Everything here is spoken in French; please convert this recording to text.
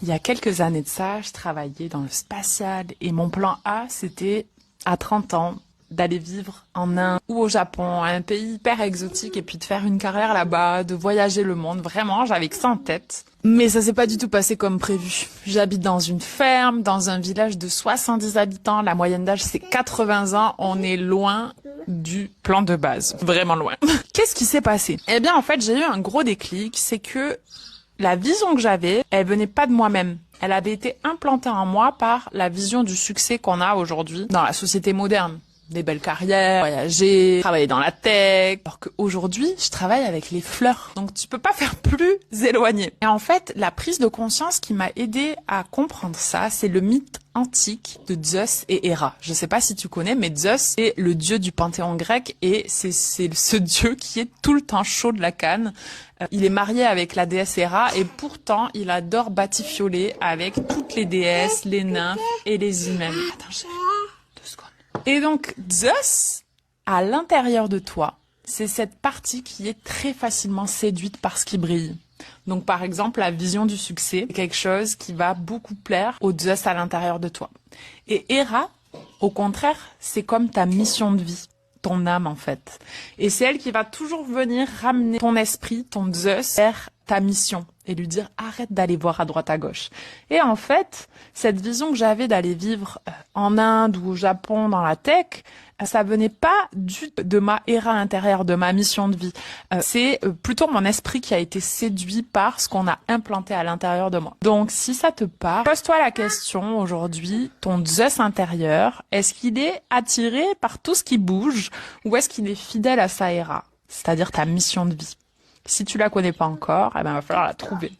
Il y a quelques années de ça, je travaillais dans le spatial et mon plan A, c'était à 30 ans d'aller vivre en Inde ou au Japon, un pays hyper exotique et puis de faire une carrière là-bas, de voyager le monde. Vraiment, j'avais que ça en tête. Mais ça s'est pas du tout passé comme prévu. J'habite dans une ferme, dans un village de 70 habitants. La moyenne d'âge, c'est 80 ans. On est loin du plan de base. Vraiment loin. Qu'est-ce qui s'est passé? Eh bien, en fait, j'ai eu un gros déclic. C'est que la vision que j'avais, elle venait pas de moi-même. Elle avait été implantée en moi par la vision du succès qu'on a aujourd'hui dans la société moderne. Des belles carrières, voyager, travailler dans la tech. Alors qu'aujourd'hui, je travaille avec les fleurs. Donc tu peux pas faire plus éloigné. Et en fait, la prise de conscience qui m'a aidé à comprendre ça, c'est le mythe antique de Zeus et Héra. Je sais pas si tu connais, mais Zeus est le dieu du panthéon grec et c'est ce dieu qui est tout le temps chaud de la canne. Il est marié avec la déesse Héra et pourtant il adore batifioler avec toutes les déesses, les nymphes et les hymens. Attends, chérie, 2 secondes. Et donc, Zeus, à l'intérieur de toi, c'est cette partie qui est très facilement séduite par ce qui brille. Donc, par exemple, la vision du succès, c'est quelque chose qui va beaucoup plaire au Zeus à l'intérieur de toi. Et Héra, au contraire, c'est comme ta mission de vie, ton âme en fait. Et c'est elle qui va toujours venir ramener ton esprit, ton Zeus, vers ta mission et lui dire arrête d'aller voir à droite à gauche. Et en fait, cette vision que j'avais d'aller vivre en Inde ou au Japon dans la tech, ça venait pas de ma Héra intérieure, de ma mission de vie. C'est plutôt mon esprit qui a été séduit par ce qu'on a implanté à l'intérieur de moi. Donc, si ça te parle, pose-toi la question aujourd'hui, ton Zeus intérieur, est-ce qu'il est attiré par tout ce qui bouge ou est-ce qu'il est fidèle à sa Héra, c'est-à-dire ta mission de vie? Si tu la connais pas encore, eh ben, va falloir la trouver.